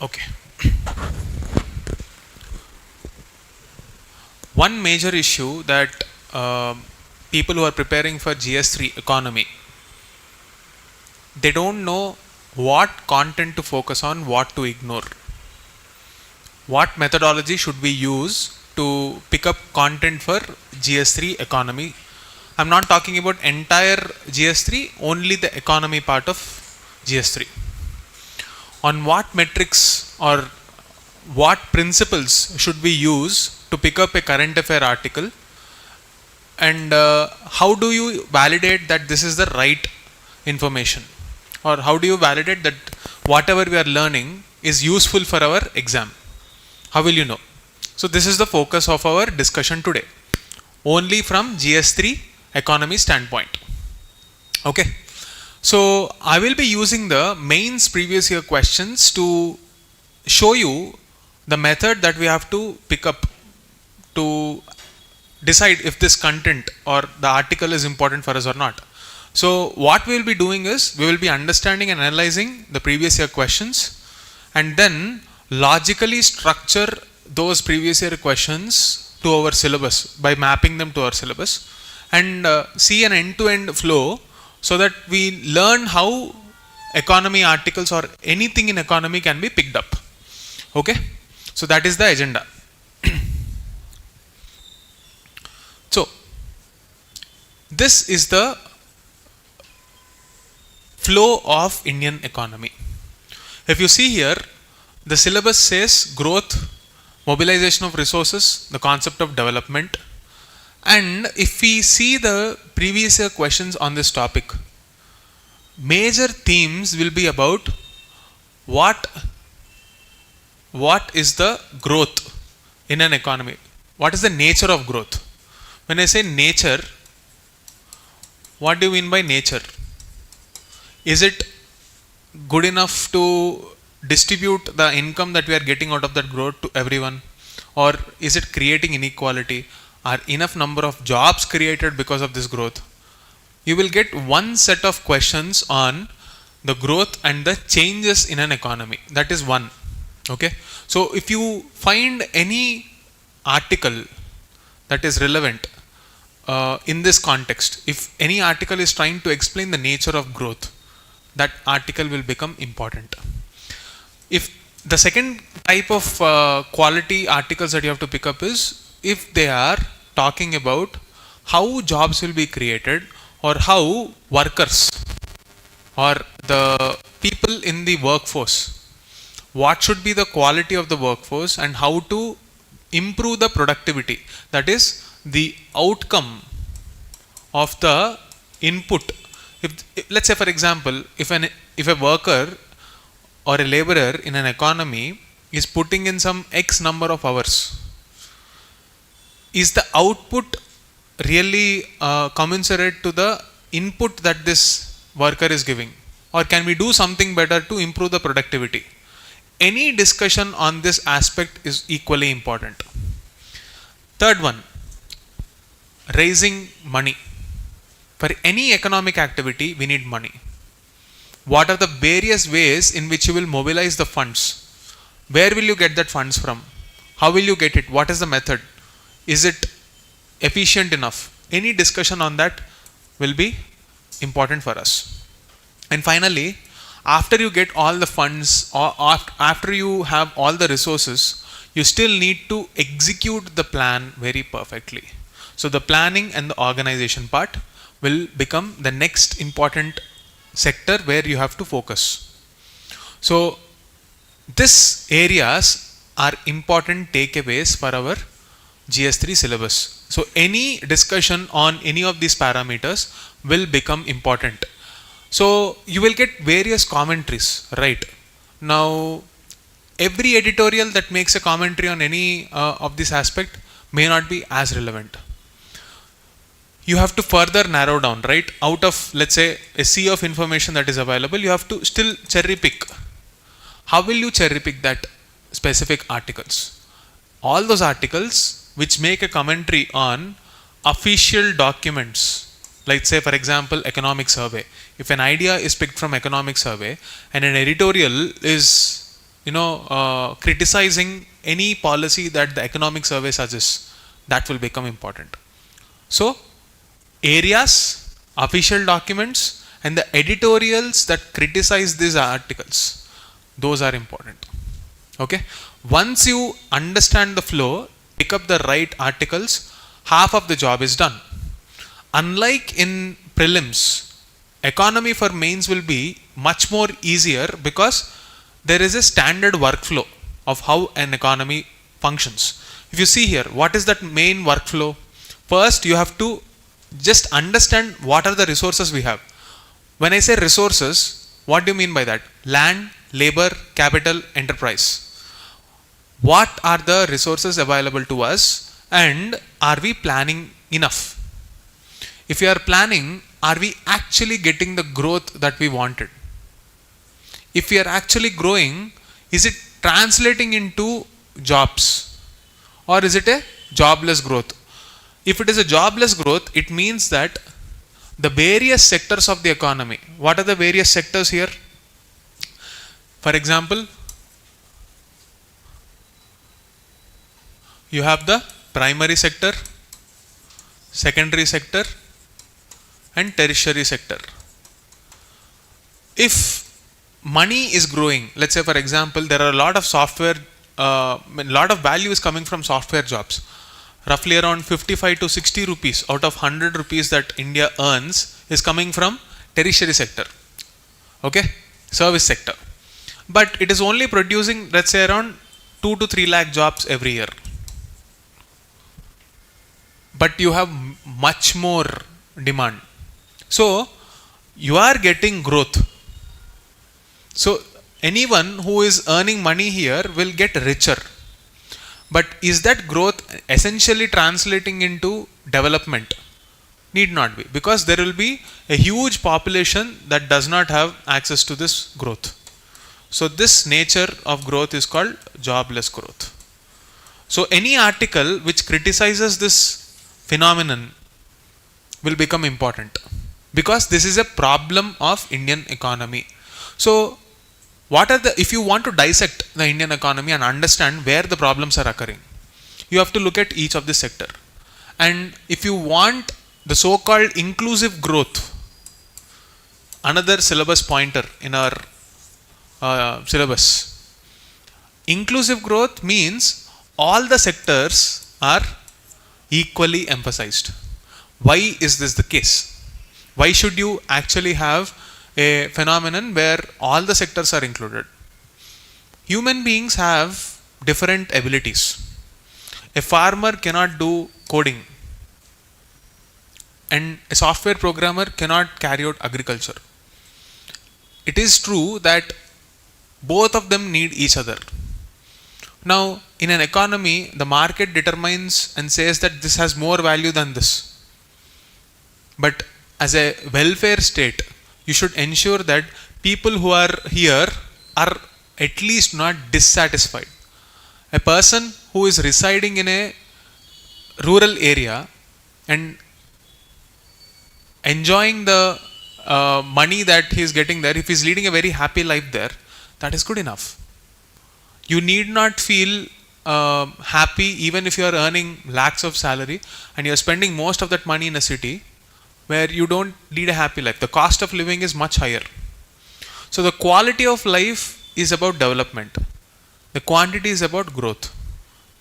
Okay. One major issue that people who are preparing for GS3 economy, they don't know what content to focus on, what to ignore. What methodology should we use to pick up content for GS3 economy? I'm not talking about entire GS3, only the economy part of GS3. On what metrics or what principles should we use to pick up a current affair article, and how do you validate that this is the right information, or how do you validate that whatever we are learning is useful for our exam? How will you know? So this is the focus of our discussion today, only from GS3 economy standpoint. Okay, so I will be using the mains previous year questions to show you the method that we have to pick up to decide if this content or the article is important for us or not. So what we will be doing is, we will be understanding and analyzing the previous year questions, and then logically structure those previous year questions to our syllabus by mapping them to our syllabus, and see an end-to-end flow so that we learn how economy articles or anything in economy can be picked up. Okay, so that is the agenda. So this is the flow of Indian economy. If you see here, the syllabus says growth, mobilization of resources, the concept of development. And if we see the previous year questions on this topic, major themes will be about what is the growth in an economy? What is the nature of growth? When I say nature, what do you mean by nature? Is it good enough to distribute the income that we are getting out of that growth to everyone? Or is it creating inequality? Are enough number of jobs created because of this growth? You will get one set of questions on the growth and the changes in an economy. That is one. Okay. So if you find any article that is relevant in this context, if any article is trying to explain the nature of growth, that article will become important. If the second type of quality articles that you have to pick up is if they are talking about how jobs will be created, or how workers or the people in the workforce, what should be the quality of the workforce and how to improve the productivity, that is the outcome of the input. If let's say for example, if a worker or a laborer in an economy is putting in some X number of hours, is the output really commensurate to the input that this worker is giving, or can we do something better to improve the productivity? Any discussion on this aspect is equally important. Third one, raising money. For any economic activity, we need money. What are the various ways in which you will mobilize the funds? Where will you get that funds from? How will you get it? What is the method? Is it efficient enough? Any discussion on that will be important for us. And finally, after you get all the funds, or after you have all the resources, you still need to execute the plan very perfectly. So the planning and the organization part will become the next important sector where you have to focus. So these areas are important takeaways for our GS3 syllabus. So any discussion on any of these parameters will become important. So you will get various commentaries, right? Now every editorial that makes a commentary on any of this aspect may not be as relevant. You have to further narrow down, right? Out of, let's say, a sea of information that is available, you have to still cherry pick. How will you cherry pick that specific articles? All those articles which make a commentary on official documents, like say for example economic survey. If an idea is picked from economic survey and an editorial is criticizing any policy that the economic survey suggests, that will become important. So areas, official documents, and the editorials that criticize these articles, those are important. Okay, once you understand the flow, pick up the right articles, half of the job is done. Unlike in prelims, economy for mains will be much more easier because there is a standard workflow of how an economy functions. If you see here, what is that main workflow? First, you have to just understand what are the resources we have. When I say resources, what do you mean by that? Land, labor, capital, enterprise. What are the resources available to us, and are we planning enough? If you are planning, are we actually getting the growth that we wanted? If we are actually growing, is it translating into jobs, or is it a jobless growth? If it is a jobless growth, it means that the various sectors of the economy, what are the various sectors here? For example, you have the primary sector, secondary sector, and tertiary sector. If money is growing, let's say for example, there are a lot of software, a lot of value is coming from software jobs. Roughly around 55 to 60 rupees out of 100 rupees that India earns is coming from tertiary sector. Okay, service sector. But it is only producing, let's say, around 2 to 3 lakh jobs every year. But you have much more demand. So you are getting growth. So anyone who is earning money here will get richer. But is that growth essentially translating into development? Need not be, because there will be a huge population that does not have access to this growth. So this nature of growth is called jobless growth. So any article which criticizes this phenomenon will become important, because this is a problem of Indian economy. So if you want to dissect the Indian economy and understand where the problems are occurring, you have to look at each of the sector. And if you want the so-called inclusive growth, another syllabus pointer in our syllabus, inclusive growth means all the sectors are equally emphasized. Why is this the case? Why should you actually have a phenomenon where all the sectors are included? Human beings have different abilities. A farmer cannot do coding, and a software programmer cannot carry out agriculture. It is true that both of them need each other. Now, in an economy, the market determines and says that this has more value than this. But as a welfare state, you should ensure that people who are here are at least not dissatisfied. A person who is residing in a rural area and enjoying the money that he is getting there, if he is leading a very happy life there, that is good enough. You need not feel happy even if you are earning lakhs of salary and you are spending most of that money in a city where you don't lead a happy life. The cost of living is much higher. So the quality of life is about development. The quantity is about growth.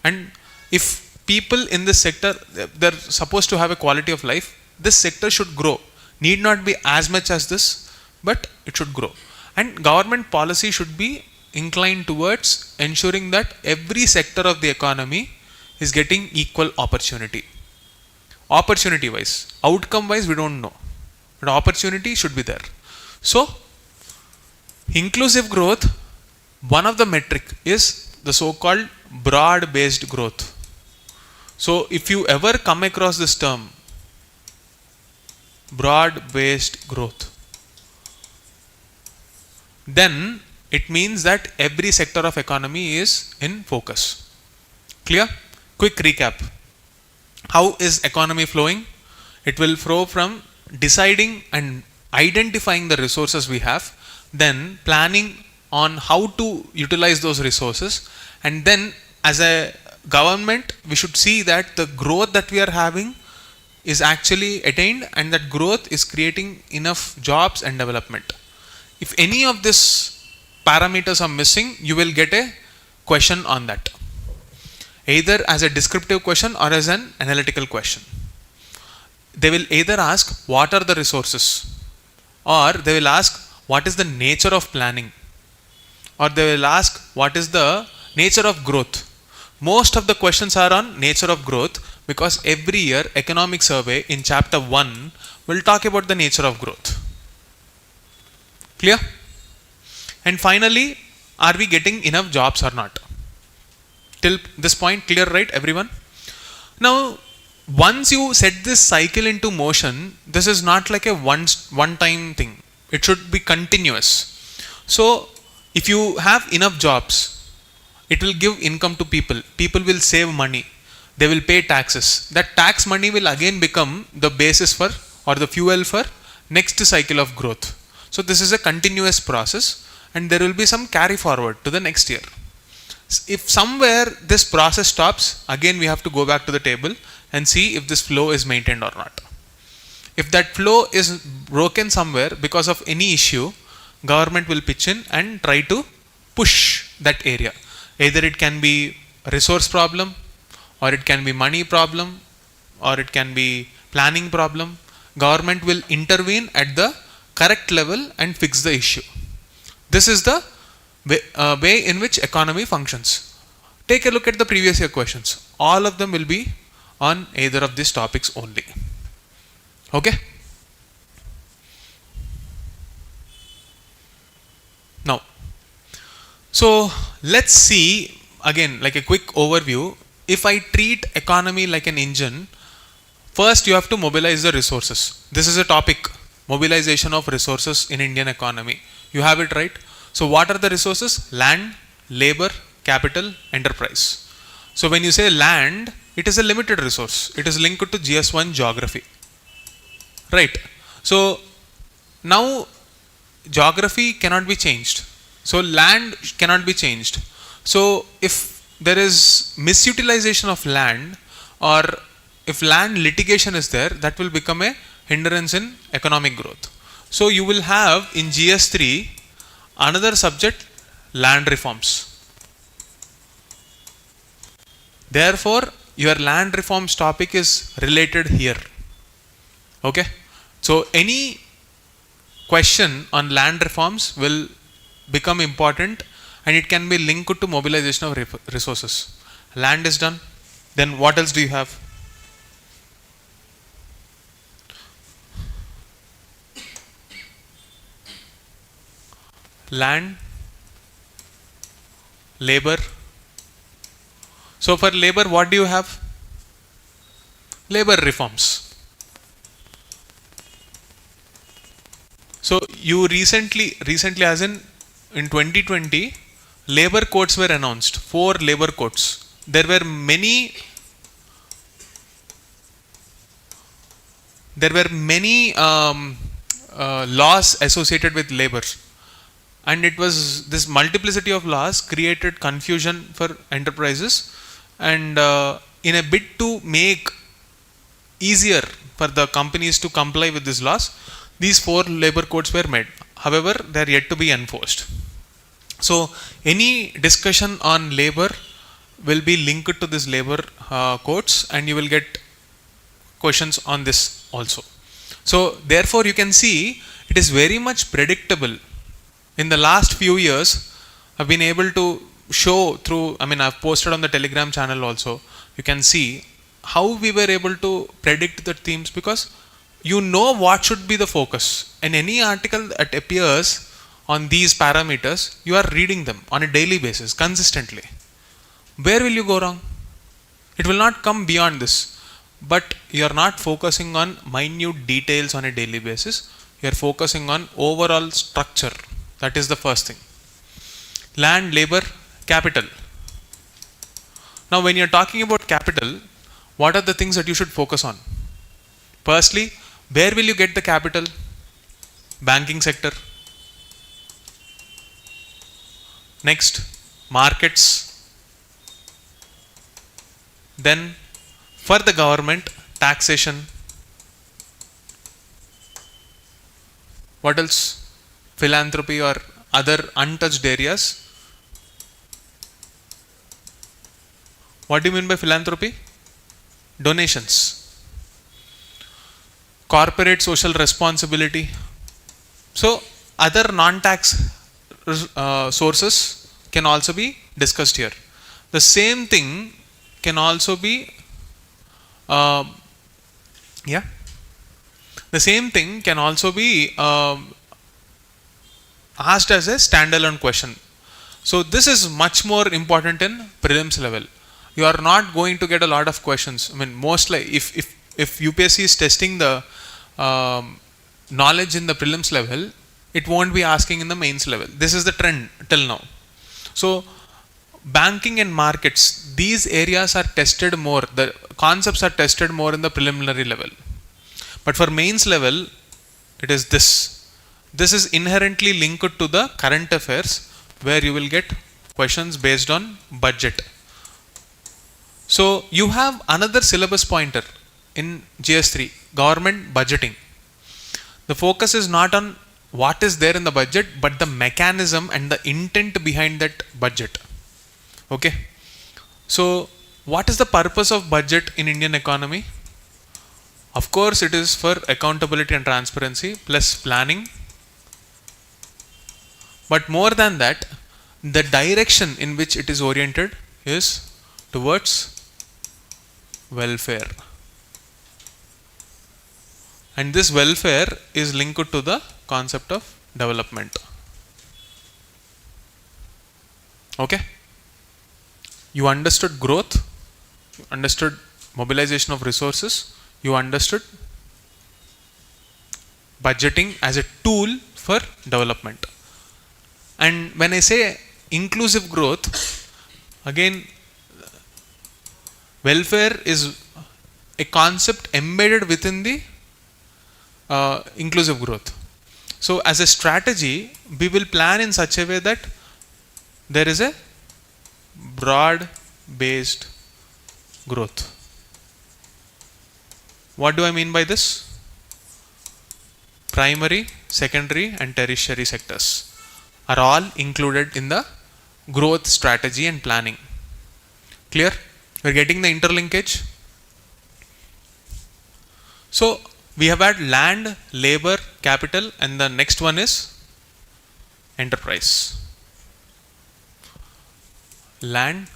And if people in this sector, they're supposed to have a quality of life, this sector should grow. Need not be as much as this, but it should grow. And government policy should be inclined towards ensuring that every sector of the economy is getting equal opportunity. Opportunity wise, outcome wise we don't know, but opportunity should be there. So inclusive growth, one of the metric is the so-called broad based growth. So if you ever come across this term, broad based growth, then it means that every sector of economy is in focus. Clear? Quick recap. How is economy flowing? It will flow from deciding and identifying the resources we have, then planning on how to utilize those resources, and then as a government we should see that the growth that we are having is actually attained, and that growth is creating enough jobs and development. If any of these parameters are missing, you will get a question on that, either as a descriptive question or as an analytical question. They will either ask what are the resources, or they will ask what is the nature of planning, or they will ask what is the nature of growth. Most of the questions are on nature of growth, because every year economic survey in chapter 1 will talk about the nature of growth. Clear? And finally, are we getting enough jobs or not? Till this point clear, right everyone? Now once you set this cycle into motion, this is not like a one time thing. It should be continuous. So if you have enough jobs, it will give income to people. People will save money. They will pay taxes. That tax money will again become the basis for, or the fuel for, next cycle of growth. So this is a continuous process, and there will be some carry forward to the next year. If somewhere this process stops, again we have to go back to the table and see if this flow is maintained or not. If that flow is broken somewhere because of any issue, government will pitch in and try to push that area. Either it can be a resource problem, or it can be money problem, or it can be planning problem. Government will intervene at the correct level and fix the issue. This is the way in which economy functions. Take a look at the previous year questions. All of them will be on either of these topics only. Okay? Now, so let's see again, like a quick overview. If I treat economy like an engine, first you have to mobilize the resources. This is a topic, mobilization of resources in Indian economy. You have it right. So what are the resources? Land, labor, capital, enterprise. So when you say land, it is a limited resource. It is linked to GS1 geography. Right. So now geography cannot be changed. So land cannot be changed. So if there is misutilization of land, or if land litigation is there, that will become a hindrance in economic growth. So you will have in GS3 another subject, land reforms. Therefore your land reforms topic is related here. Okay, so any question on land reforms will become important, and it can be linked to mobilization of resources. Land is done. Then what else do you have? Land, labor. So for labor, what do you have? Labor reforms. So you recently as in 2020, labor codes were announced. 4 labor codes. There were many laws associated with labor, and it was this multiplicity of laws created confusion for enterprises, and in a bid to make easier for the companies to comply with these laws, these 4 labor codes were made. However, they are yet to be enforced. So any discussion on labor will be linked to this labor codes, and you will get questions on this also. So therefore you can see it is very much predictable. In the last few years, I've been able to show through, I've posted on the Telegram channel also. You can see how we were able to predict the themes, because you know what should be the focus. In any article that appears on these parameters, you are reading them on a daily basis, consistently. Where will you go wrong? It will not come beyond this. But you are not focusing on minute details on a daily basis. You are focusing on overall structure. That is the first thing. Land, labor, capital. Now when you are talking about capital, what are the things that you should focus on? Firstly, where will you get the capital? Banking sector. Next, markets. Then for the government, taxation. What else? Philanthropy or other untouched areas. What do you mean by philanthropy? Donations. Corporate social responsibility. So other non-tax sources can also be discussed here. The same thing can also be the same thing can also be asked as a standalone question. So this is much more important in prelims level. You are not going to get a lot of questions. I mean, mostly if UPSC is testing the knowledge in the prelims level, it won't be asking in the mains level. This is the trend till now. So banking and markets, these areas are tested more, the concepts are tested more in the preliminary level. But for mains level, it is this. This is inherently linked to the current affairs, where you will get questions based on budget. So you have another syllabus pointer in GS3, government budgeting. The focus is not on what is there in the budget, but the mechanism and the intent behind that budget. Okay. So what is the purpose of budget in Indian economy? Of course, it is for accountability and transparency plus planning. But more than that, the direction in which it is oriented is towards welfare. And this welfare is linked to the concept of development. Okay? You understood growth, you understood mobilization of resources, you understood budgeting as a tool for development. And when I say inclusive growth, again, welfare is a concept embedded within the inclusive growth. So as a strategy, we will plan in such a way that there is a broad based growth. What do I mean by this? Primary, secondary and tertiary sectors are all included in the growth strategy and planning. Clear? We are getting the interlinkage. So we have had land, labor, capital, and the next one is enterprise. Land,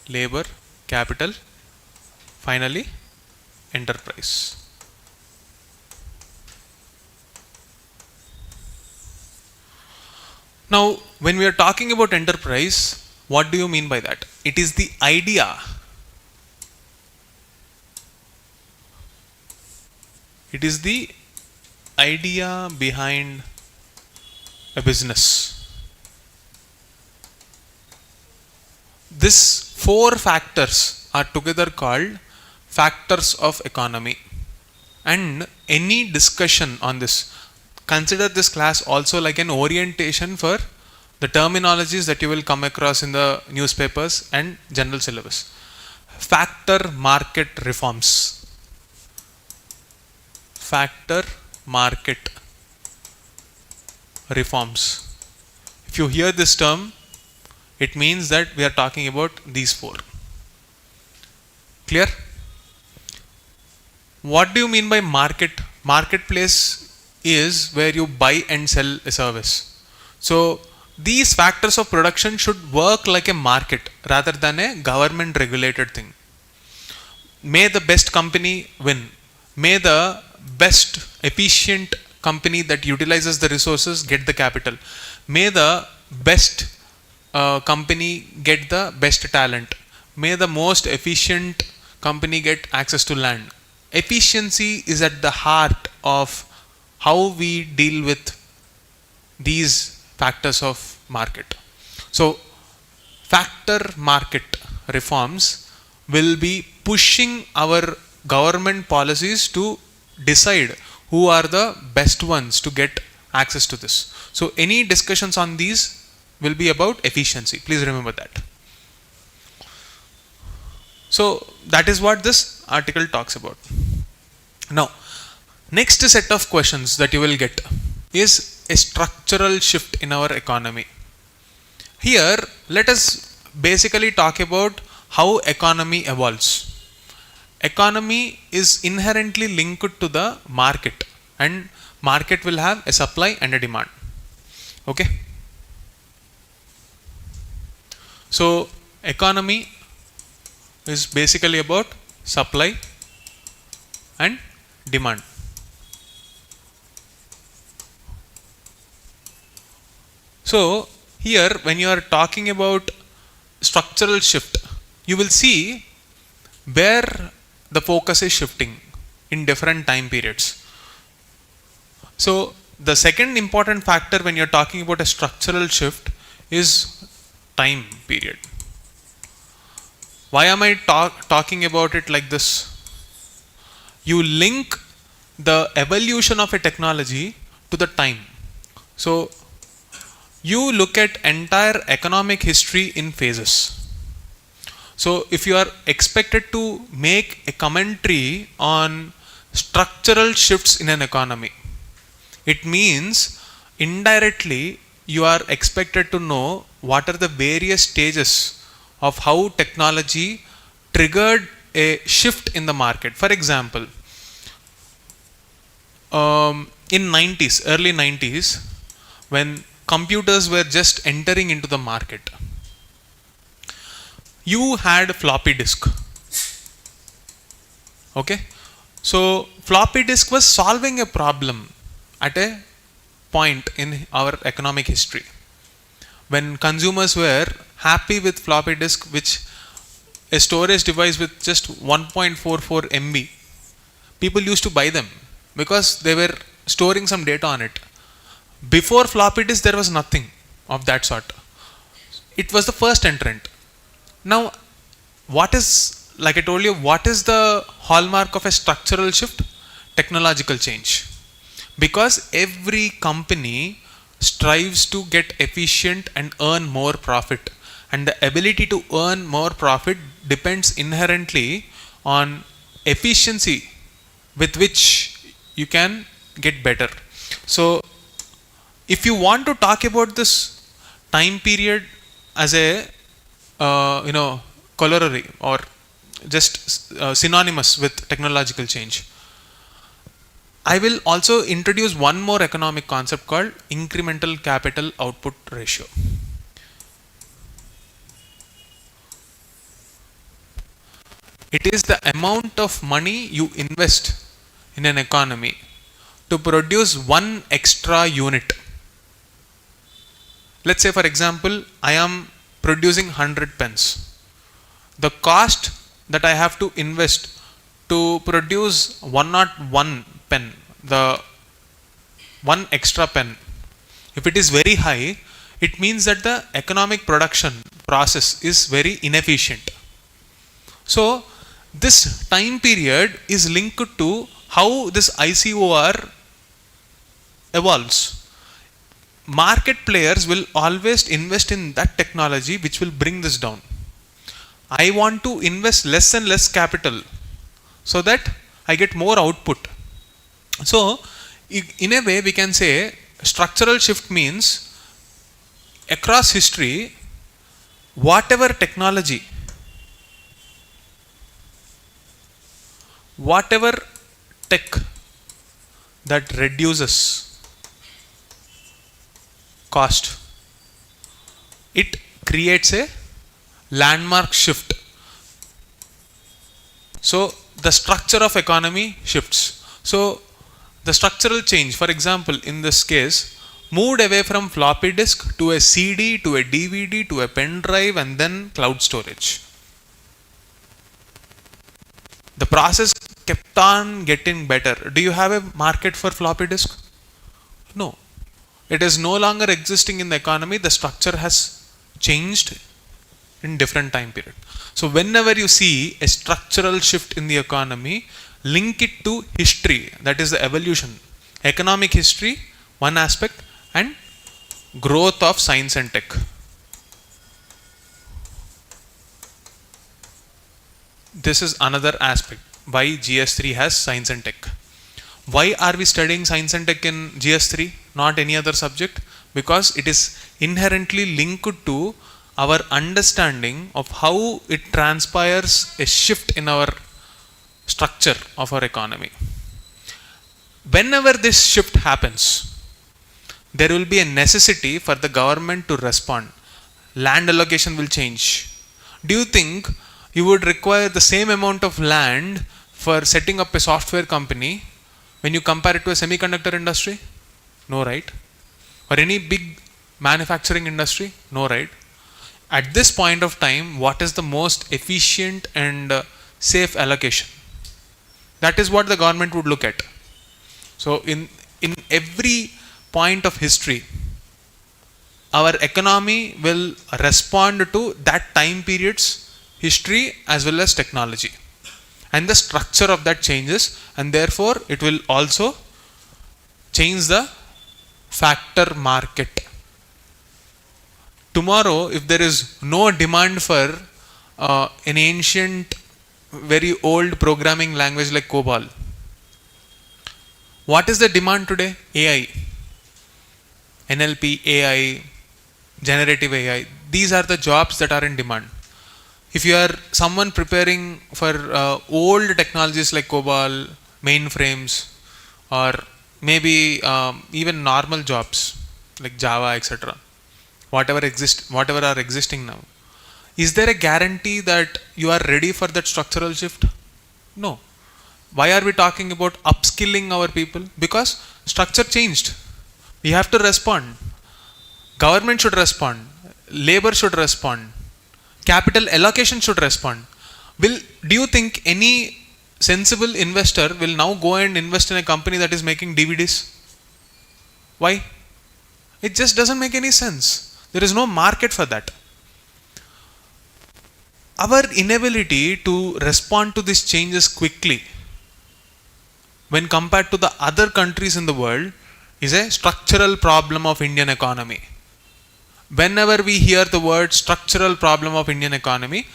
labor, capital, finally enterprise. Now, when we are talking about enterprise, what do you mean by that? It is the idea. It is the idea behind a business. These four factors are together called factors of economy. And any discussion on this, consider this class also like an orientation for the terminologies that you will come across in the newspapers and general syllabus. Factor market reforms. Factor market reforms. If you hear this term, it means that we are talking about these four. Clear? What do you mean by market? Marketplace is where you buy and sell a service. So these factors of production should work like a market rather than a government regulated thing. May the best company win. May the best efficient company that utilizes the resources get the capital. May the best company get the best talent. May the most efficient company get access to land. Efficiency is at the heart of how we deal with these factors of market. So factor market reforms will be pushing our government policies to decide who are the best ones to get access to this. So any discussions on these will be about efficiency. Please remember that. So that is what this article talks about. Now, next set of questions that you will get is a structural shift in our economy. Here, let us basically talk about how economy evolves. Economy is inherently linked to the market, and market will have a supply and a demand. Okay. So economy is basically about supply and demand. So here, when you are talking about structural shift, you will see where the focus is shifting in different time periods. So the second important factor when you're talking about a structural shift is time period. Why am I talking about it like this? You link the evolution of a technology to the time. So you look at entire economic history in phases. So if you are expected to make a commentary on structural shifts in an economy, it means indirectly you are expected to know what are the various stages of how technology triggered a shift in the market. For example, in early 90s, when computers were just entering into the market, you had floppy disk. Okay, so floppy disk was solving a problem at a point in our economic history when consumers were happy with floppy disk, which a storage device with just 1.44 MB. People used to buy them because they were storing some data on it. Before floppy disk, there was nothing of that sort. It was the first entrant. Now, what is, like I told you, what is the hallmark of a structural shift? Technological change. Because every company strives to get efficient and earn more profit. And the ability to earn more profit depends inherently on efficiency with which you can get better. So, if you want to talk about this time period as a corollary or just synonymous with technological change, I will also introduce one more economic concept called incremental capital output ratio. It is the amount of money you invest in an economy to produce one extra unit. Let's say, for example, I am producing 100 pens. The cost that I have to invest to produce 101 pen, the one extra pen, if it is very high, it means that the economic production process is very inefficient. So this time period is linked to how this ICOR evolves. Market players will always invest in that technology which will bring this down. I want to invest less and less capital so that I get more output. So in a way we can say structural shift means across history, whatever technology, whatever tech that reduces cost, it creates a landmark shift. So the structure of economy shifts. So the structural change, for example, in this case, moved away from floppy disk to a CD, to a DVD, to a pen drive, and then cloud storage. The process kept on getting better. Do you have a market for floppy disk? No. It is no longer existing in the economy. The structure has changed in different time period. So whenever you see a structural shift in the economy, link it to history, that is the evolution. Economic history, one aspect, and growth of science and tech. this is another aspect why GS3 has science and tech. Why are we studying science and tech in GS3, not any other subject? Because it is inherently linked to our understanding of how it transpires a shift in our structure of our economy. Whenever this shift happens, there will be a necessity for the government to respond. Land allocation will change. Do you think you would require the same amount of land for setting up a software company when you compare it to a semiconductor industry? No, right? Or any big manufacturing industry? No, right? At this point of time, what is the most efficient and safe allocation? That is what the government would look at. So in every point of history, our economy will respond to that time period's history as well as technology. And the structure of that changes, and therefore it will also change the factor market. Tomorrow, if there is no demand for an ancient, very old programming language like COBOL, what is the demand today? AI, NLP, AI, generative AI. These are the jobs that are in demand. If you are someone preparing for old technologies like COBOL, mainframes, or maybe even normal jobs like Java, etc., whatever are existing now, is there a guarantee that you are ready for that structural shift? No. Why are we talking about upskilling our people? Because structure changed. We have to respond. Government should respond. Labor should respond. Capital allocation should respond. Do you think any sensible investor will now go and invest in a company that is making DVDs? Why? It just doesn't make any sense. There is no market for that. Our inability to respond to these changes quickly when compared to the other countries in the world is a structural problem of Indian economy. Whenever we hear the word structural problem of Indian economy,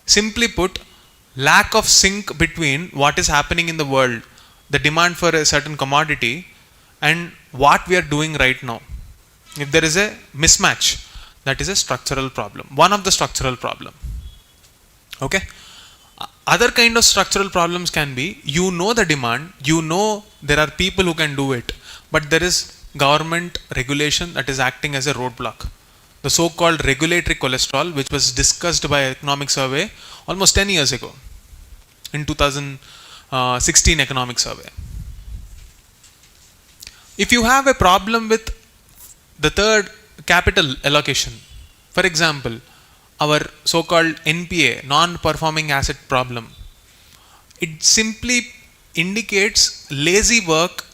simply put, lack of sync between what is happening in the world, the demand for a certain commodity, and what we are doing right now. If there is a mismatch, that is a structural problem, one of the structural problem. Okay. Other kind of structural problems can be, you know the demand, you know there are people who can do it, but there is government regulation that is acting as a roadblock. The so-called regulatory cholesterol, which was discussed by Economic Survey almost 10 years ago, in 2016 Economic Survey. If you have a problem with the third capital allocation, for example, our so-called NPA, non-performing asset problem, it simply indicates lazy work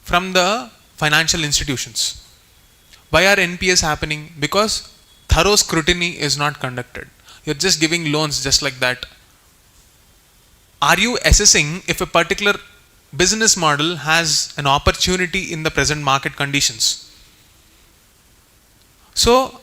from the financial institutions. Why are NPAs happening? Because thorough scrutiny is not conducted. You're just giving loans just like that. Are you assessing if a particular business model has an opportunity in the present market conditions? So,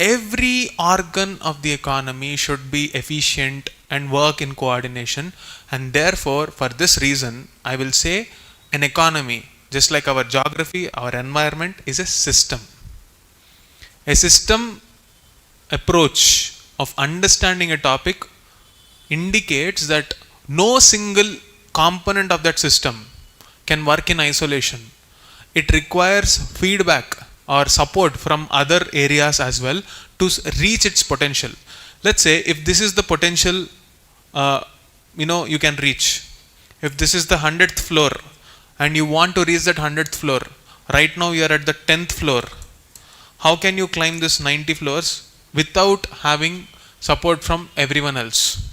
every organ of the economy should be efficient and work in coordination, and therefore, for this reason, I will say an economy, just like our geography, our environment, is a system. A system approach of understanding a topic indicates that no single component of that system can work in isolation. It requires feedback or support from other areas as well to reach its potential. Let's say if this is the potential you can reach. If this is the 100th floor and you want to reach that 100th floor, right now you are at the 10th floor. How can you climb this 90 floors without having support from everyone else?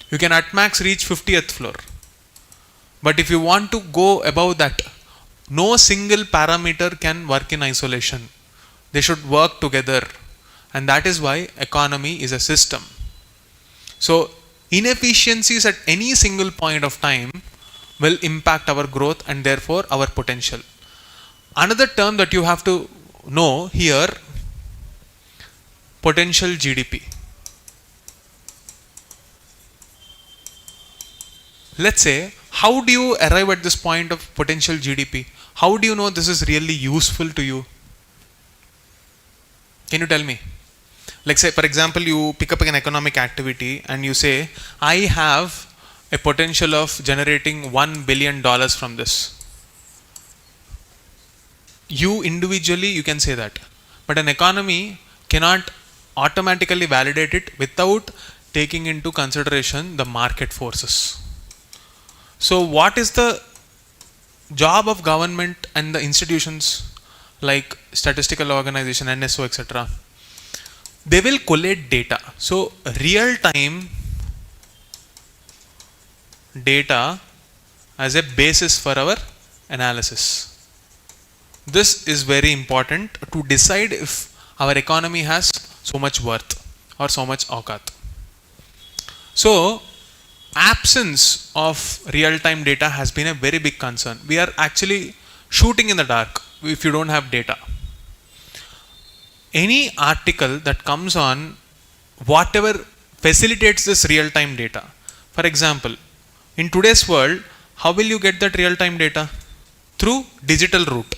You can at max reach 50th floor. But if you want to go above that, no single parameter can work in isolation. They should work together. And that is why economy is a system. So, inefficiencies at any single point of time will impact our growth and therefore our potential. Another term that you have to know here, potential GDP. let's say, how do you arrive at this point of potential GDP? How do you know this is really useful to you? Can you tell me? Like say, for example, you pick up an economic activity and you say, I have a potential of generating $1 billion from this. You individually, you can say that. But an economy cannot automatically validate it without taking into consideration the market forces. So what is the job of government and the institutions like statistical organization, NSO, etc.? They will collate data. So real time data as a basis for our analysis. This is very important to decide if our economy has so much worth or so much aukat. So absence of real-time data has been a very big concern. We are actually shooting in the dark if you don't have data. Any article that comes on whatever facilitates this real-time data. For example, in today's world, how will you get that real-time data? Through digital route.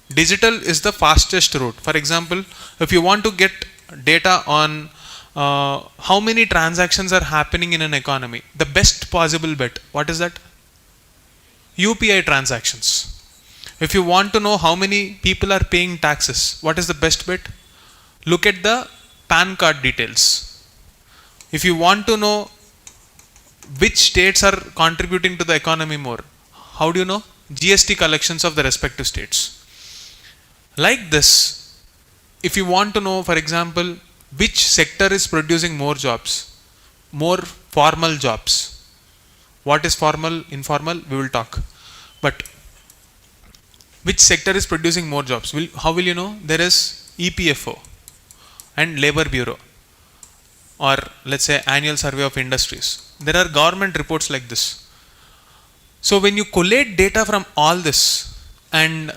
Digital is the fastest route. For example, if you want to get data on how many transactions are happening in an economy, the best possible bet, what is that? UPI transactions. If you want to know how many people are paying taxes, what is the best bet? Look at the PAN card details. If you want to know which states are contributing to the economy more, how do you know? GST collections of the respective states. Like this, if you want to know, for example, which sector is producing more jobs, more formal jobs. What is formal, informal? We will talk. But which sector is producing more jobs? How will you know? There is EPFO and Labor Bureau, or let's say Annual Survey of Industries. There are government reports like this. So when you collate data from all this and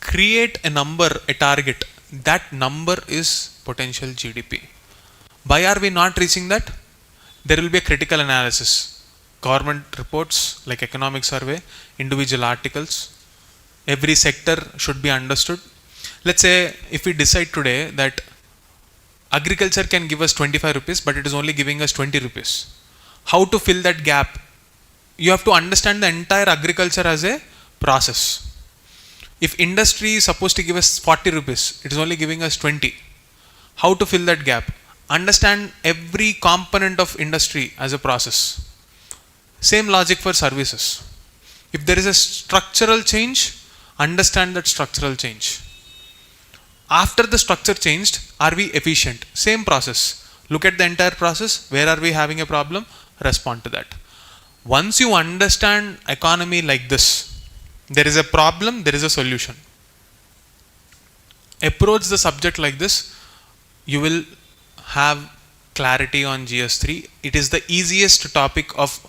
create a number, a target, that number is potential GDP. Why are we not reaching that? There will be a critical analysis. Government reports like economic survey, individual articles, every sector should be understood. Let's say if we decide today that agriculture can give us 25 rupees, but it is only giving us 20 rupees. How to fill that gap? You have to understand the entire agriculture as a process. If industry is supposed to give us 40 rupees, it is only giving us 20. How to fill that gap? Understand every component of industry as a process. Same logic for services. If there is a structural change, understand that structural change. After the structure changed, are we efficient? Same process. Look at the entire process. Where are we having a problem? Respond to that. Once you understand economy like this, there is a problem, there is a solution. Approach the subject like this, you will have clarity on GS3. It is the easiest topic of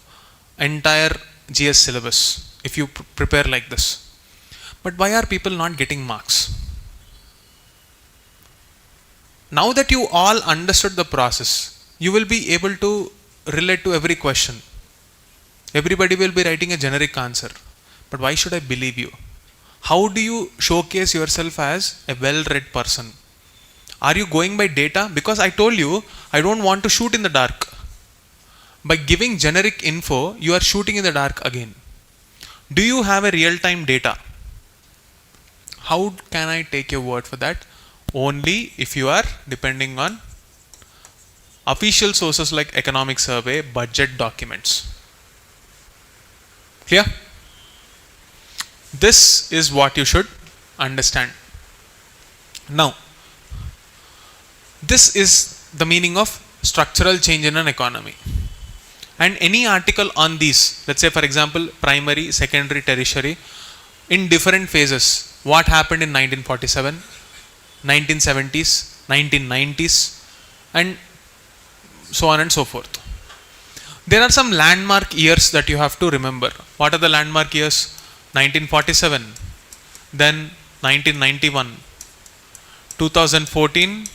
entire GS syllabus if you prepare like this. But why are people not getting marks? Now that you all understood the process, you will be able to relate to every question. Everybody will be writing a generic answer. But why should I believe you? How do you showcase yourself as a well-read person? Are you going by data? Because I told you, I don't want to shoot in the dark. By giving generic info, you are shooting in the dark again. Do you have a real-time data? How can I take your word for that? Only if you are depending on official sources like economic survey, budget documents. Clear? This is what you should understand. Now, this is the meaning of structural change in an economy. And any article on these, let's say for example, primary, secondary, tertiary, in different phases. What happened in 1947, 1970s, 1990s, and so on and so forth. There are some landmark years that you have to remember. What are the landmark years? 1947, then 1991, 2014,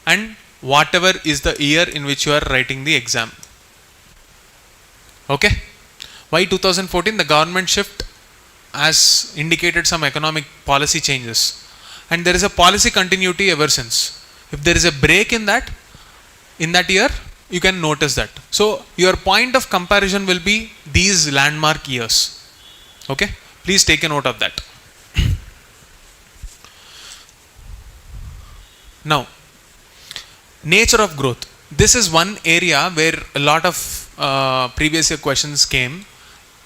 and whatever is the year in which you are writing the exam. Okay? Why 2014? The government shift has indicated some economic policy changes, and there is a policy continuity ever since. If there is a break in that year, you can notice that. So your point of comparison will be these landmark years. Okay, please take a note of that. Now, nature of growth. This is one area where a lot of previous year questions came,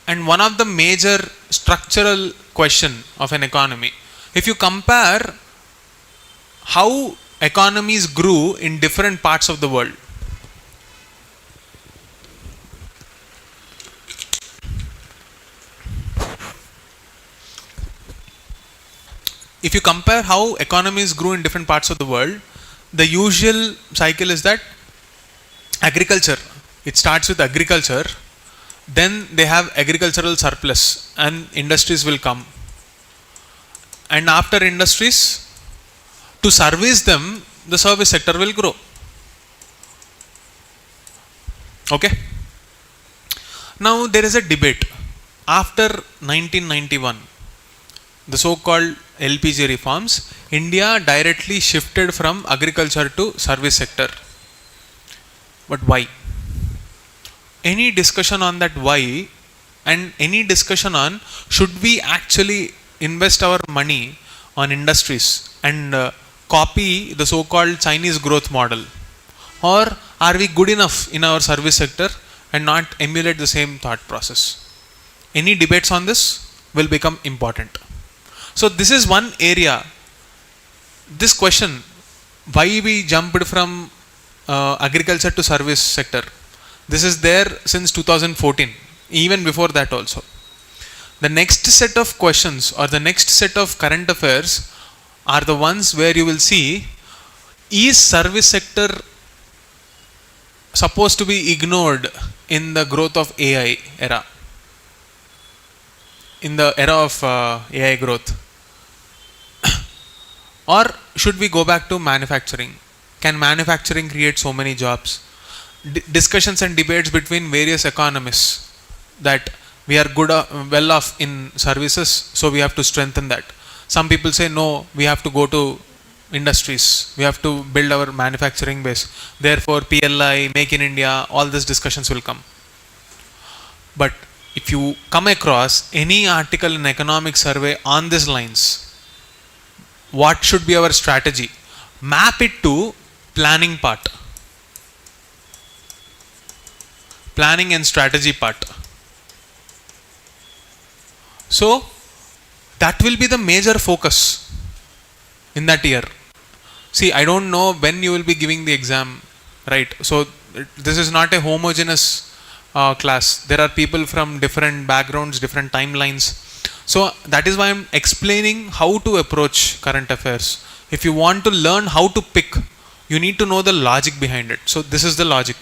and one of the major structural question of an economy. If you compare how economies grew in different parts of the world, if you compare how economies grew in different parts of the world, the usual cycle is that agriculture, it starts with agriculture, then they have agricultural surplus and industries will come. And after industries, to service them, the service sector will grow. Okay? Now there is a debate. After 1991, the so-called LPG reforms, India directly shifted from agriculture to service sector. But why? Any discussion on that why, and any discussion on should we actually invest our money on industries and copy the so-called Chinese growth model, or are we good enough in our service sector and not emulate the same thought process? Any debates on this will become important. So this is one area. This question, why we jumped from agriculture to service sector, this is there since 2014, even before that also. The next set of questions or the next set of current affairs are the ones where you will see, is service sector supposed to be ignored in the growth of AI era? In the era of AI growth? Or should we go back to manufacturing? Can manufacturing create so many jobs? Discussions and debates between various economists that we are good, well off in services, so we have to strengthen that. Some people say no, we have to go to industries, we have to build our manufacturing base. Therefore, PLI, Make in India, all these discussions will come. But if you come across any article in economic survey on these lines, what should be our strategy? Map it to planning part. Planning and strategy part. So that will be the major focus in that year. See, I don't know when you will be giving the exam, right? So this is not a homogeneous class. There are people from different backgrounds, different timelines. So that is why I am explaining how to approach current affairs. If you want to learn how to pick, you need to know the logic behind it. So this is the logic.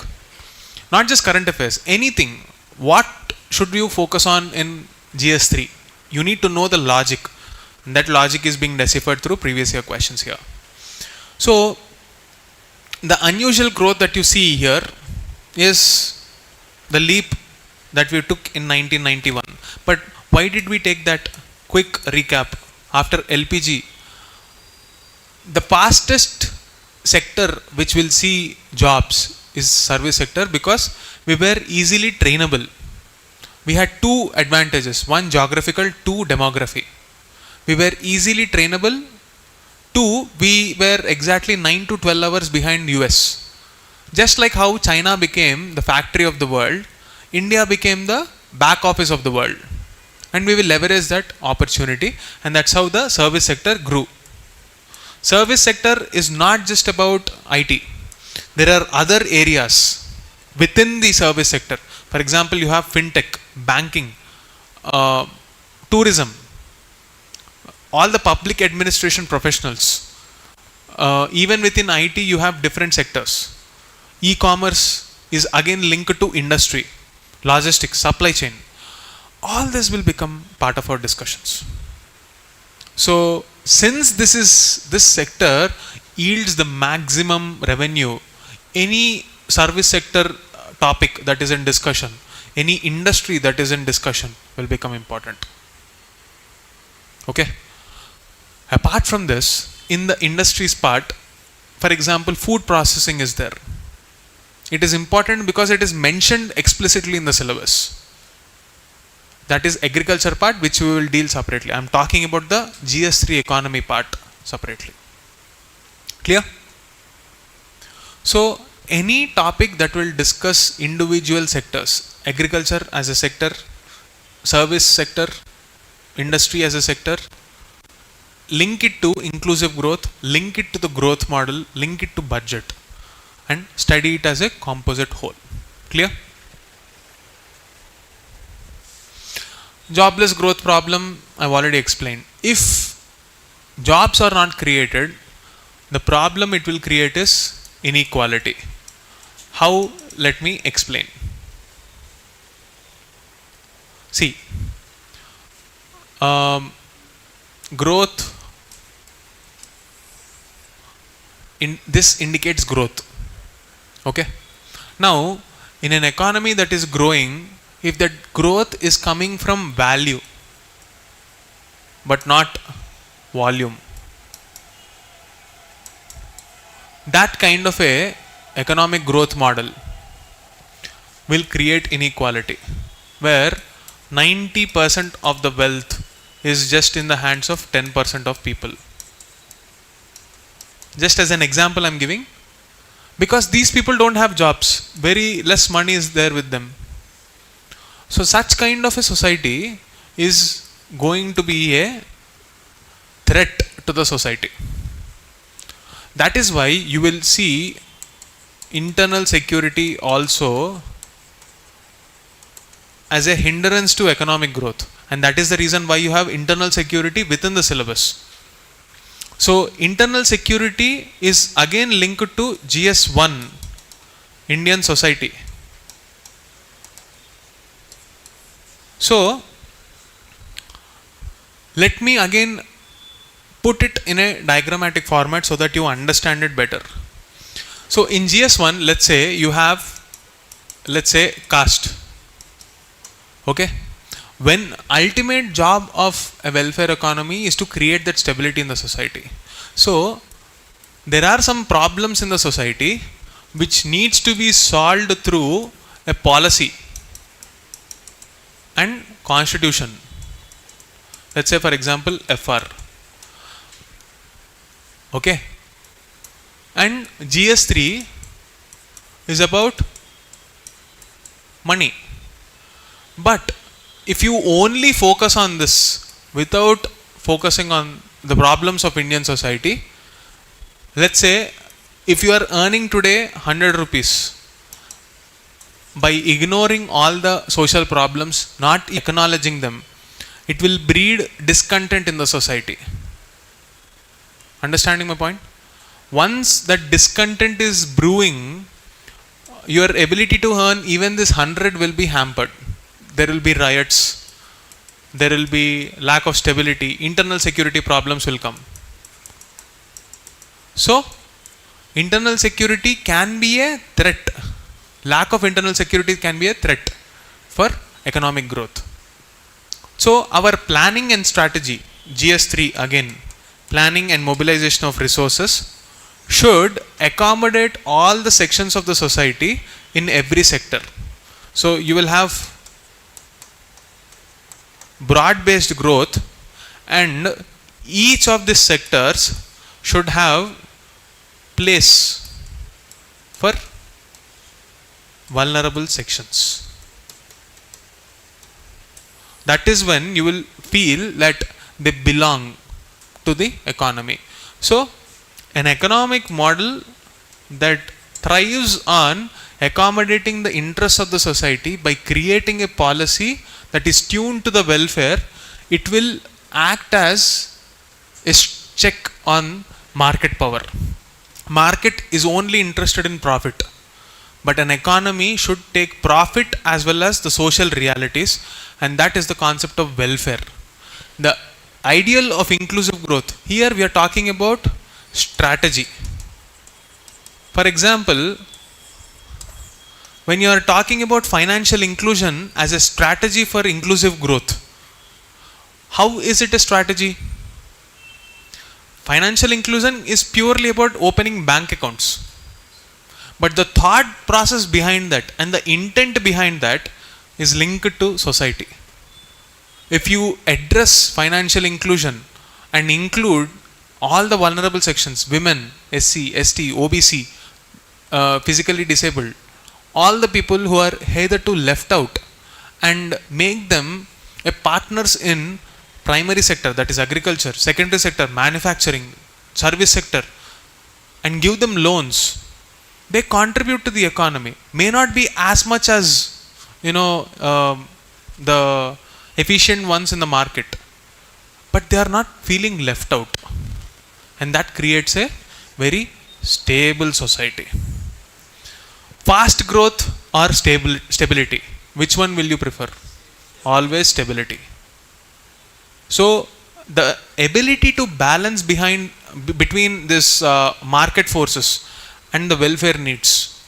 Not just current affairs, anything. What should you focus on in GS3? You need to know the logic. And that logic is being deciphered through previous year questions here. So the unusual growth that you see here is the leap that we took in 1991. But why did we take that? Quick recap. After LPG, the fastest sector which will see jobs is service sector, because we were easily trainable. We had two advantages: one geographical, two demography. We were easily trainable. Two, we were exactly 9 to 12 hours behind US. Just like how China became the factory of the world, India became the back office of the world. And we will leverage that opportunity, and that's how the service sector grew. Service sector is not just about IT. There are other areas within the service sector. For example, you have fintech, banking, tourism, all the public administration professionals. Even within IT, you have different sectors. E-commerce is again linked to industry, logistics, supply chain. All this will become part of our discussions. So since this sector yields the maximum revenue, any service sector topic that is in discussion, any industry that is in discussion will become important. Okay. Apart from this, in the industries part, for example, food processing is there. It is important because it is mentioned explicitly in the syllabus. That is agriculture part, which we will deal separately. I am talking about the GS3 economy part separately. Clear? So, any topic that will discuss individual sectors, agriculture as a sector, service sector, industry as a sector, link it to inclusive growth, link it to the growth model, link it to budget, and study it as a composite whole. Clear? Jobless growth problem, I've already explained. If jobs are not created, the problem it will create is inequality. How? Let me explain. See, growth, this indicates growth. Okay. Now, in an economy that is growing, if that growth is coming from value but not volume, that kind of a economic growth model will create inequality, where 90% of the wealth is just in the hands of 10% of people. Just as an example I am giving, because these people don't have jobs, very less money is there with them. So such kind of a society is going to be a threat to the society. That is why you will see internal security also as a hindrance to economic growth, and that is the reason why you have internal security within the syllabus. So internal security is again linked to GS1, Indian society. So let me again put it in a diagrammatic format so that you understand it better. So in GS1, let's say you have, let's say, caste. Okay. When ultimate job of a welfare economy is to create that stability in the society. So there are some problems in the society which needs to be solved through a policy and constitution. Let's say, for example, FR. Okay. And GS3 is about money. But if you only focus on this without focusing on the problems of Indian society, let's say if you are earning today 100 rupees, by ignoring all the social problems, not acknowledging them, it will breed discontent in the society. Understanding my point? Once that discontent is brewing, your ability to earn even this 100 will be hampered. There will be riots, there will be lack of stability, internal security problems will come. So, internal security can be a threat. Lack of internal security can be a threat for economic growth. So, our planning and strategy, GS3 again, planning and mobilization of resources, should accommodate all the sections of the society in every sector. So, you will have broad-based growth, and each of these sectors should have place for vulnerable sections. That is when you will feel that they belong to the economy. So, an economic model that thrives on accommodating the interests of the society by creating a policy that is tuned to the welfare, it will act as a check on market power. Market is only interested in profit, but an economy should take profit as well as the social realities, and that is the concept of welfare. The ideal of inclusive growth, here we are talking about strategy. For example, when you are talking about financial inclusion as a strategy for inclusive growth, how is it a strategy? Financial inclusion is purely about opening bank accounts. But the thought process behind that and the intent behind that is linked to society. If you address financial inclusion and include all the vulnerable sections, women, SC, ST, OBC, physically disabled, all the people who are hitherto left out, and make them a partners in primary sector, that is agriculture, secondary sector, manufacturing, service sector, and give them loans, they contribute to the economy. May not be as much as the efficient ones in the market, but they are not feeling left out, and that creates a very stable society. Fast growth or stability, which one will you prefer? Always stability. So the ability to balance between this market forces and the welfare needs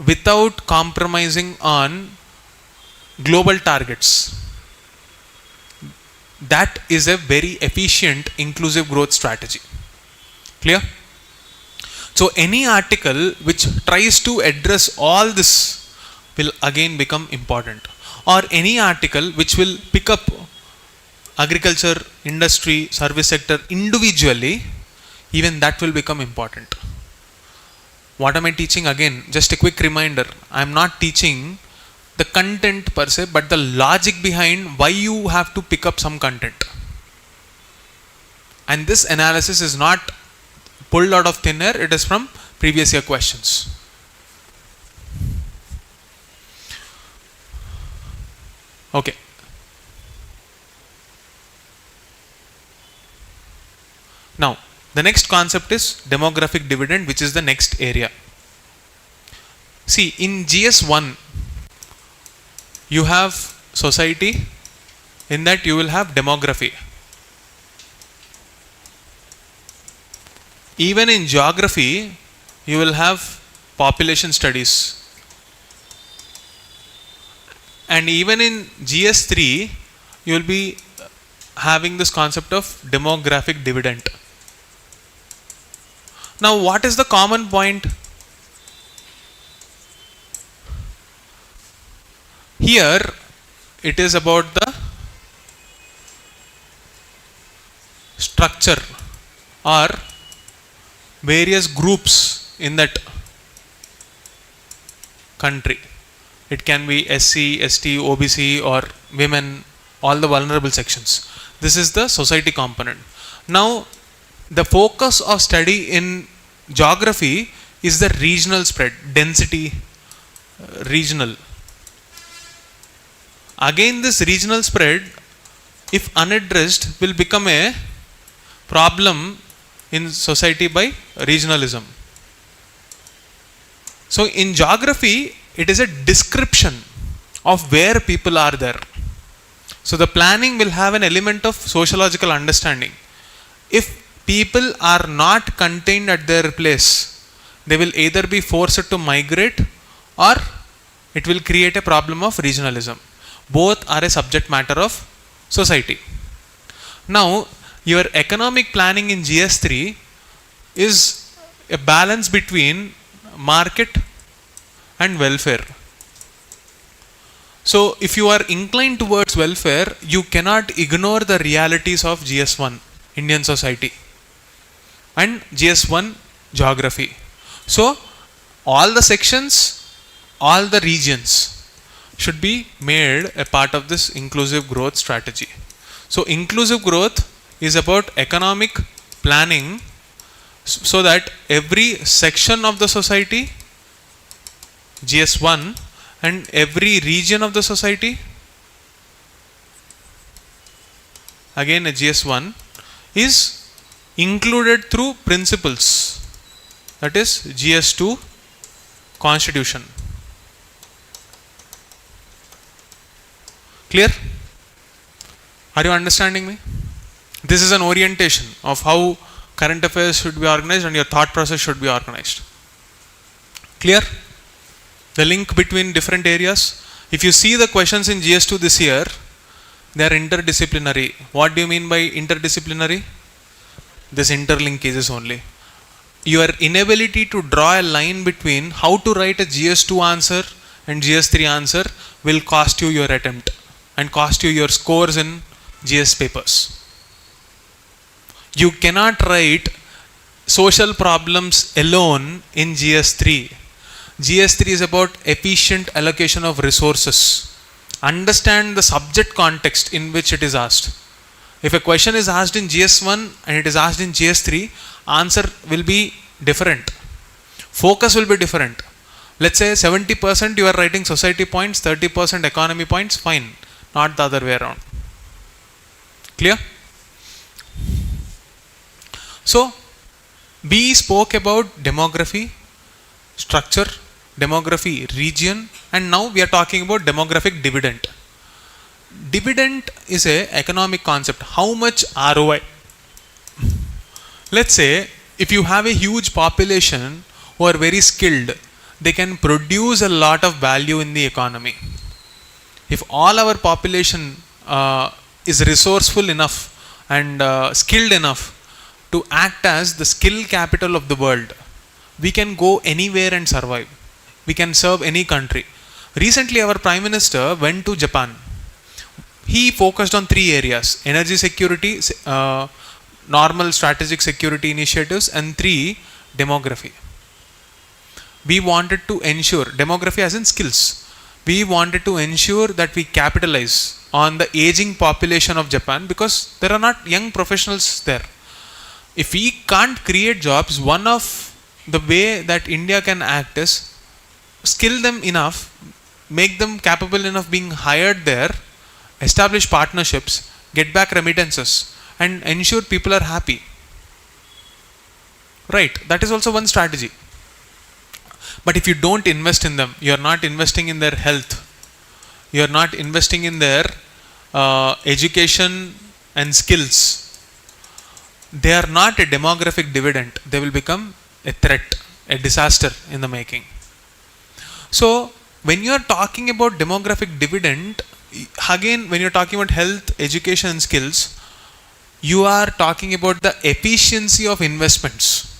without compromising on global targets, that is a very efficient inclusive growth strategy. Clear? So any article which tries to address all this will again become important, or any article which will pick up agriculture, industry, service sector individually, even that will become important. What am I teaching? Again, just a quick reminder, I am not teaching the content per se, but the logic behind why you have to pick up some content. And this analysis is not pulled out of thin air, it is from previous year questions. Okay. Now, the next concept is demographic dividend, which is the next area. See, in GS1, you have society, in that you will have demography. Even in geography, you will have population studies. And even in GS3, you will be having this concept of demographic dividend. Now, what is the common point? Here, it is about the structure or various groups in that country. It can be SC, ST, OBC, or women, all the vulnerable sections. This is the society component. Now, the focus of study in geography is the regional spread, density, regional. Again, this regional spread, if unaddressed, will become a problem in society by regionalism. So, in geography, it is a description of where people are there. So, the planning will have an element of sociological understanding. If people are not contained at their place, they will either be forced to migrate, or it will create a problem of regionalism. Both are a subject matter of society. Now, your economic planning in GS3 is a balance between market and welfare. So, if you are inclined towards welfare, you cannot ignore the realities of GS1, Indian society, and GS1, geography. So, all the sections, all the regions should be made a part of this inclusive growth strategy. So, inclusive growth is about economic planning so that every section of the society, GS1, and every region of the society, again a GS1, is included through principles, that is GS2, constitution. Clear? Are you understanding me? This is an orientation of how current affairs should be organized and your thought process should be organized. Clear? The link between different areas. If you see the questions in GS2 this year, they are interdisciplinary. What do you mean by interdisciplinary? This interlinkages only. Your inability to draw a line between how to write a GS2 answer and GS3 answer will cost you your attempt and cost you your scores in GS papers. You cannot write social problems alone in GS3. GS3 is about efficient allocation of resources. Understand the subject context in which it is asked. If a question is asked in GS1 and it is asked in GS3, answer will be different. Focus will be different. Let's say 70% you are writing society points, 30% economy points, fine. Not the other way around. Clear? So, we spoke about demography, structure, demography, region, and now we are talking about demographic dividend. Dividend is a economic concept. How much ROI? Let's say if you have a huge population who are very skilled, they can produce a lot of value in the economy. If all our population is resourceful enough and skilled enough to act as the skill capital of the world, we can go anywhere and survive. We can serve any country. Recently, our Prime Minister went to Japan. He focused on 3 areas: energy security, normal strategic security initiatives, and 3, demography. We wanted to ensure, demography as in skills, we wanted to ensure that we capitalize on the aging population of Japan because there are not young professionals there. If we can't create jobs, one of the way that India can act is skill them enough, make them capable enough being hired there, establish partnerships, get back remittances, and ensure people are happy. Right, that is also one strategy. But if you don't invest in them, you are not investing in their health, you are not investing in their education and skills, they are not a demographic dividend. They will become a threat, a disaster in the making. So, when you are talking about demographic dividend, again, when you are talking about health, education and skills, you are talking about the efficiency of investments.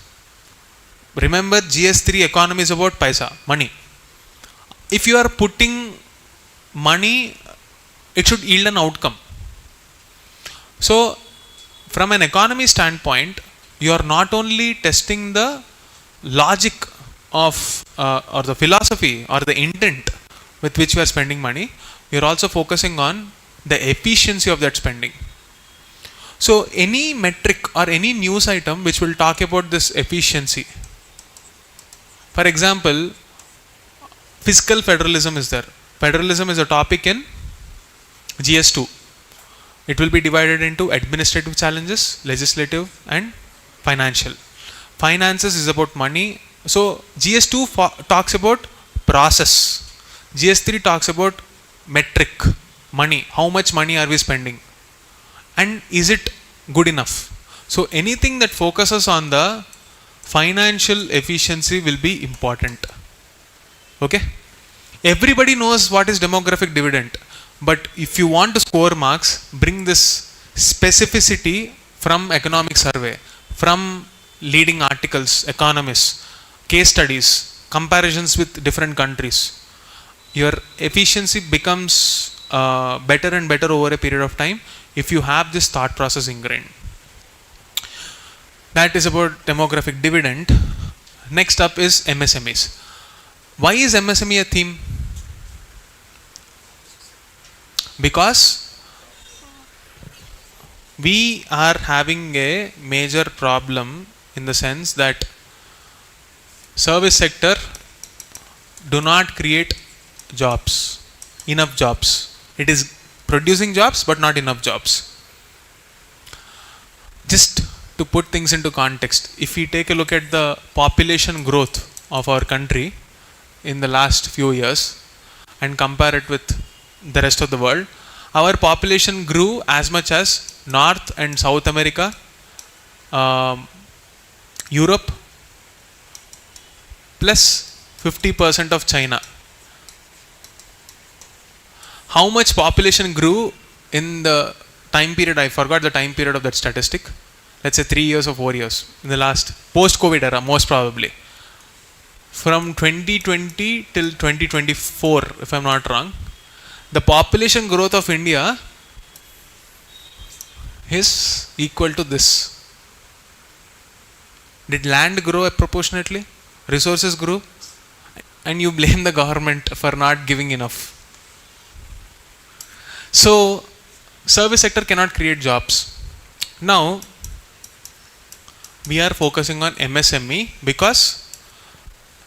Remember, GS3 economy is about paisa, money. If you are putting money, it should yield an outcome. So, from an economy standpoint, you are not only testing the logic of or the philosophy or the intent with which you are spending money, you are also focusing on the efficiency of that spending. So, any metric or any news item which will talk about this efficiency, for example, fiscal federalism is there. Federalism is a topic in GS2. It will be divided into administrative challenges, legislative and financial. Finances is about money. So, GS2 talks about process. GS3 talks about metric, money. How much money are we spending? And is it good enough? So, anything that focuses on the financial efficiency will be important. Okay? Everybody knows what is demographic dividend. But if you want to score marks, bring this specificity from economic survey, from leading articles, economists, case studies, comparisons with different countries. Your efficiency becomes better and better over a period of time if you have this thought process ingrained. That is about demographic dividend. Next up is MSMEs. Why is MSME a theme? Because we are having a major problem in the sense that service sector do not create jobs, enough jobs. It is producing jobs but not enough jobs. Just to put things into context, if we take a look at the population growth of our country in the last few years and compare it with the rest of the world, our population grew as much as North and South America, Europe, plus 50% of China. How much population grew in the time period? I forgot the time period of that statistic. Let's say 3 years or 4 years in the last post-COVID era, most probably. From 2020 till 2024, if I'm not wrong, the population growth of India is equal to this. Did land grow proportionately? Resources grew? And you blame the government for not giving enough. So, service sector cannot create jobs. Now, we are focusing on MSME because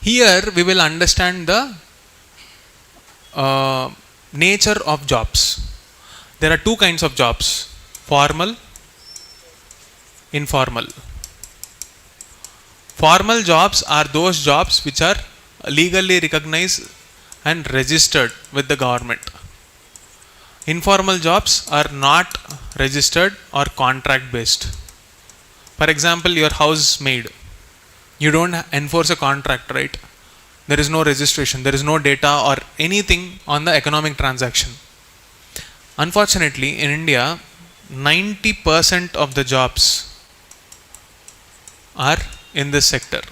here we will understand the nature of jobs. There are two kinds of jobs: formal, informal. Formal jobs are those jobs which are legally recognized and registered with the government. Informal jobs are not registered or contract based. For example, your housemaid. You don't enforce a contract, right? There is no registration, there is no data or anything on the economic transaction. Unfortunately, in India, 90% of the jobs are in this sector.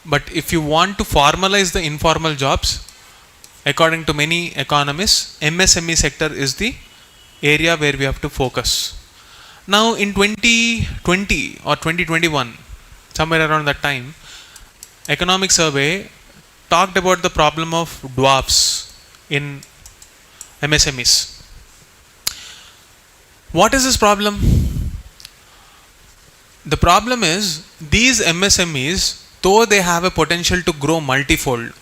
But if you want to formalize the informal jobs, according to many economists, MSME sector is the area where we have to focus. Now in 2020 or 2021, somewhere around that time, economic survey talked about the problem of dwarfs in MSMEs. What is this problem? The problem is these MSMEs, though they have a potential to grow multifold,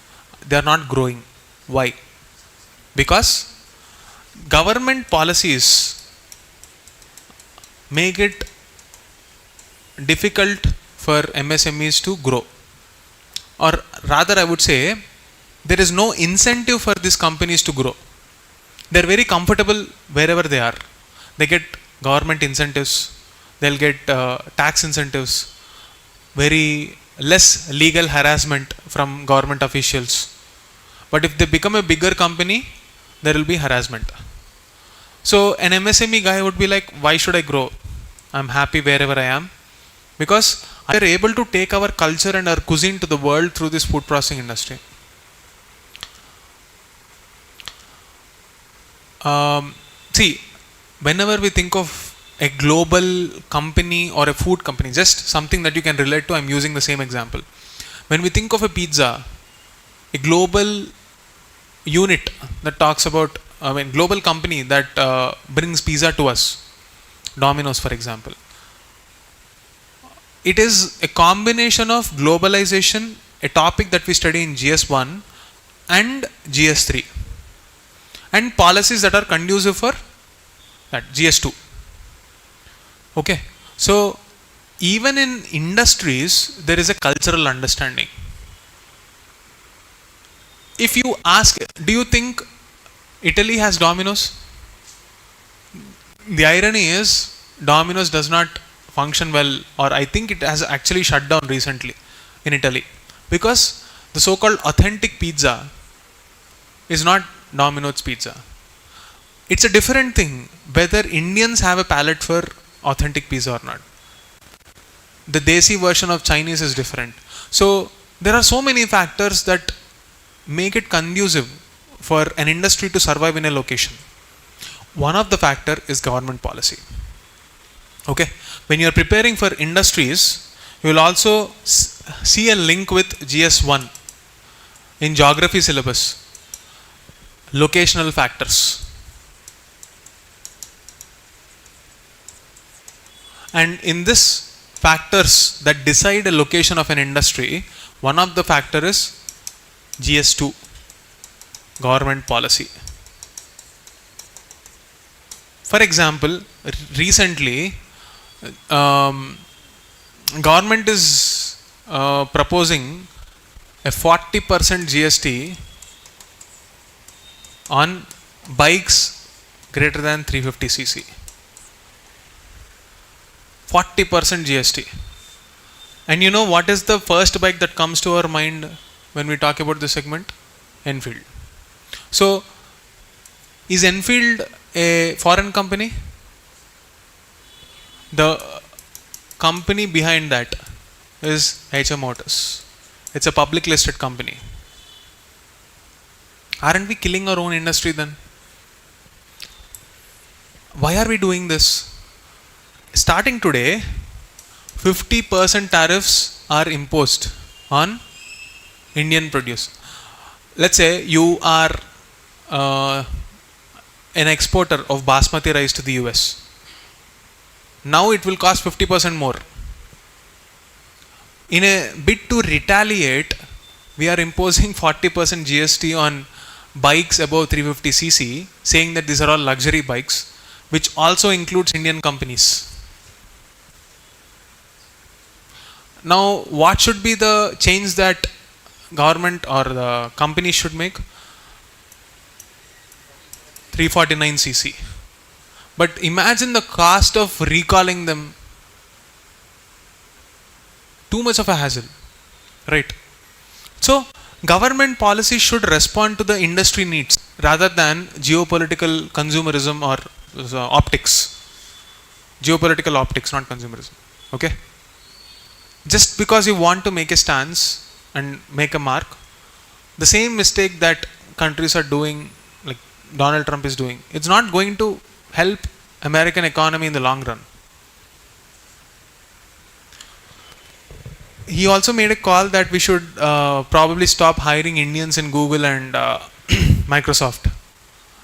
they are not growing. Why? Because government policies make it difficult for MSMEs to grow. Or rather, I would say, there is no incentive for these companies to grow. They are very comfortable wherever they are. They get government incentives, they'll get tax incentives, very less legal harassment from government officials. But if they become a bigger company, there will be harassment. So an MSME guy would be like, why should I grow? I'm happy wherever I am. Because we are able to take our culture and our cuisine to the world through this food processing industry. See, whenever we think of a global company or a food company, just something that you can relate to, I'm using the same example. When we think of a pizza, a global unit that talks about, global company that brings pizza to us, Domino's for example. It is a combination of globalization, a topic that we study in GS1 and GS3, and policies that are conducive for that, GS2. Okay, so even in industries, there is a cultural understanding. If you ask, do you think Italy has Domino's? The irony is, Domino's does not function well, or I think it has actually shut down recently in Italy, because the so-called authentic pizza is not Domino's pizza. It's a different thing whether Indians have a palate for authentic pizza or not. The Desi version of Chinese is different. So there are so many factors that make it conducive for an industry to survive in a location. One of the factor is government policy. Okay, when you are preparing for industries, you will also see a link with GS1 in geography syllabus. Locational factors. And in this factors that decide a location of an industry, one of the factor is GS2, government policy. For example, recently, government is proposing a 40% GST on bikes greater than 350cc. 40% GST. And you know what is the first bike that comes to our mind when we talk about this segment? Enfield. So Is Enfield a foreign company? The company behind that is HM Motors. It's a public listed company. Aren't we killing our own industry then? Why are we doing this? Starting today, 50% tariffs are imposed on Indian produce. Let's say you are an exporter of basmati rice to the US. Now it will cost 50% more. In a bid to retaliate, we are imposing 40% GST on bikes above 350cc, saying that these are all luxury bikes, which also includes Indian companies. Now, what should be the change that government or the company should make? 349cc. But imagine the cost of recalling them. Too much of a hassle, right? So, government policy should respond to the industry needs rather than geopolitical consumerism or optics. Geopolitical optics, not consumerism. Okay? Just because you want to make a stance and make a mark, the same mistake that countries are doing, like Donald Trump is doing, it's not going to help American economy in the long run. He also made a call that we should probably stop hiring Indians in Google and Microsoft.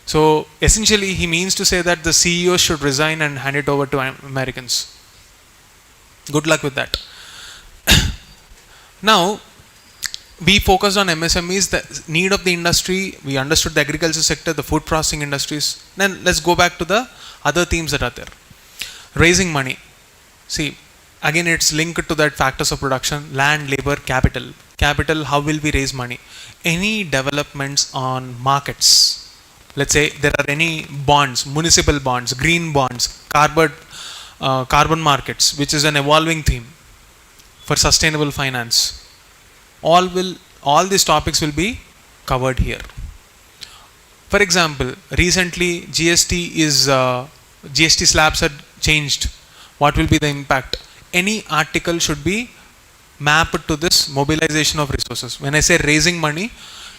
So essentially he means to say that the CEOs should resign and hand it over to Americans. Good luck with that. Now, we focused on MSMEs, the need of the industry, we understood the agriculture sector, the food processing industries. Then let's go back to the other themes that are there. Raising money. See, again it's linked to that factors of production, land, labor, capital. Capital, how will we raise money? Any developments on markets. Let's say there are any bonds, municipal bonds, green bonds, carbon markets, which is an evolving theme for sustainable finance. All these topics will be covered here. For example, recently GST slabs are changed. What will be the impact? Any article should be mapped to this mobilization of resources. When I say raising money,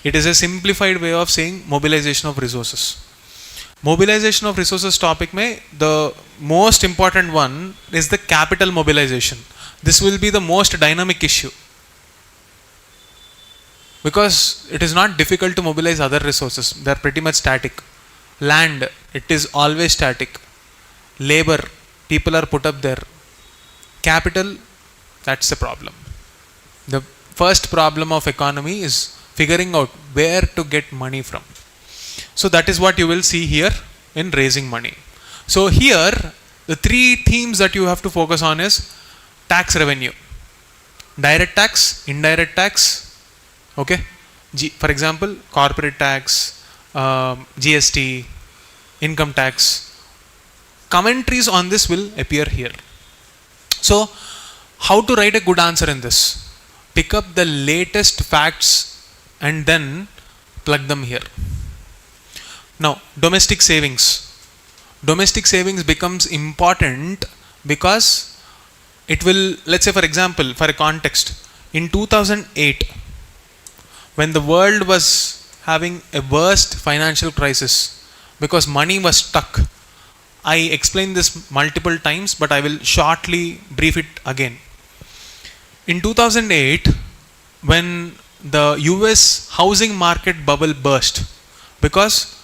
it is a simplified way of saying mobilization of resources. Mobilization of resources topic mein, the most important one is the capital mobilization. This will be the most dynamic issue. Because it is not difficult to mobilize other resources. They are pretty much static. Land, it is always static. Labor, people are put up there. Capital, that's the problem. The first problem of economy is figuring out where to get money from. So that is what you will see here in raising money. So here, the three themes that you have to focus on is tax revenue. Direct tax, indirect tax, okay. For example, corporate tax, GST, income tax. Commentaries on this will appear here. So, how to write a good answer in this? Pick up the latest facts and then plug them here. Now, domestic savings. Domestic savings becomes important because it will, let's say for example, for a context, in 2008, when the world was having a worst financial crisis because money was stuck. I explained this multiple times, but I will shortly brief it again. In 2008, when the US housing market bubble burst, because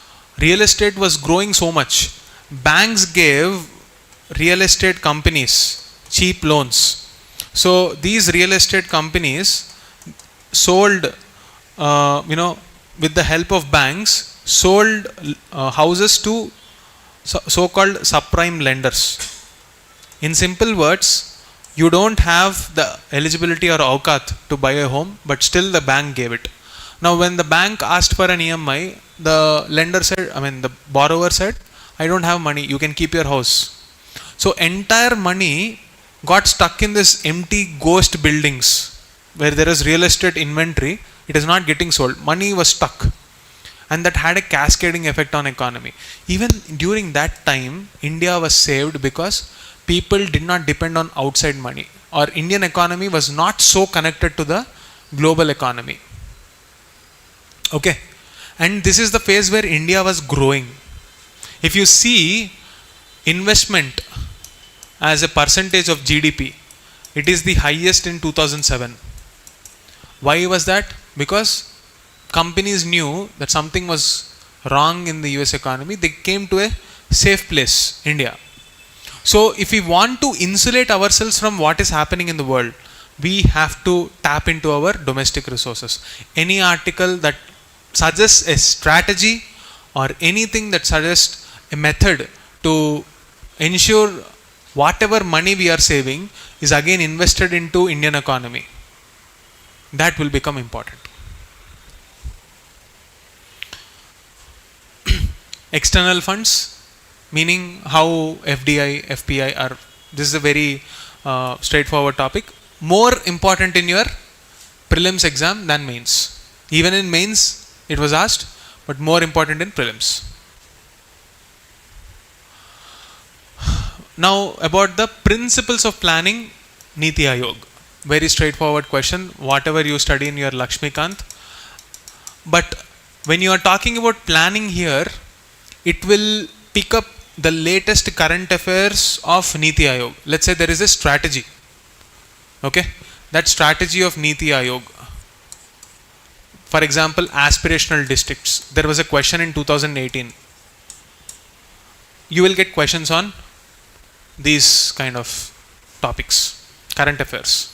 real estate was growing so much, banks gave real estate companies cheap loans. So these real estate companies sold with the help of banks, sold houses to so-called subprime lenders. In simple words, you don't have the eligibility or awqat to buy a home, but still the bank gave it. Now when the bank asked for an EMI, the borrower said, I don't have money, you can keep your house. So entire money got stuck in this empty ghost buildings where there is real estate inventory. It is not getting sold. Money was stuck. and that had a cascading effect on economy. Even during that time, India was saved because people did not depend on outside money, or Indian economy was not so connected to the global economy. Okay, and this is the phase where India was growing. If you see investment as a percentage of GDP, it is the highest in 2007. Why was that? Because companies knew that something was wrong in the US economy. They came to a safe place, India. So if we want to insulate ourselves from what is happening in the world, we have to tap into our domestic resources. Any article that suggests a strategy or anything that suggests a method to ensure whatever money we are saving is again invested into Indian economy, that will become important. External funds, meaning how FDI, FPI are, this is a very straightforward topic. More important in your prelims exam than mains. Even in mains it was asked, but more important in prelims. Now about the principles of planning, Niti Ayog. Very straightforward question, whatever you study in your Lakshmikant. But when you are talking about planning here, it will pick up the latest current affairs of Niti Ayog. Let's say there is a strategy. Okay, that strategy of Niti Ayog. For example, aspirational districts. There was a question in 2018. You will get questions on these kind of topics, current affairs.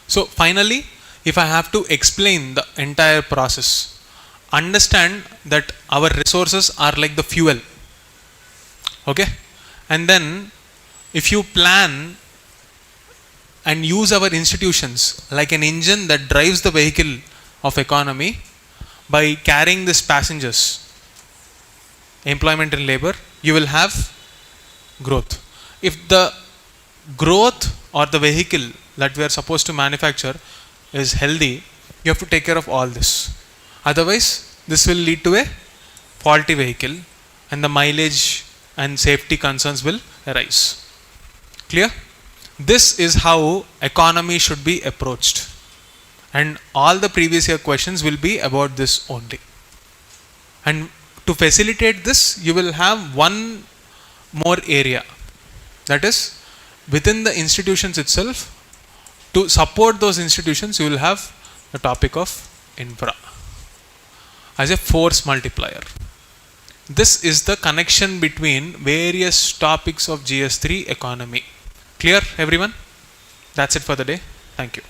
So finally, if I have to explain the entire process, understand that our resources are like the fuel. Okay, and then if you plan and use our institutions like an engine that drives the vehicle of economy by carrying these passengers, employment and labor, you will have growth. If the growth or the vehicle that we are supposed to manufacture is healthy, you have to take care of all this. Otherwise, this will lead to a faulty vehicle and the mileage and safety concerns will arise. Clear? This is how economy should be approached. And all the previous year questions will be about this only. And to facilitate this, you will have one more area. That is, within the institutions itself, to support those institutions, you will have the topic of infra as a force multiplier. This is the connection between various topics of GS3 economy. Clear, everyone? That's it for the day. Thank you.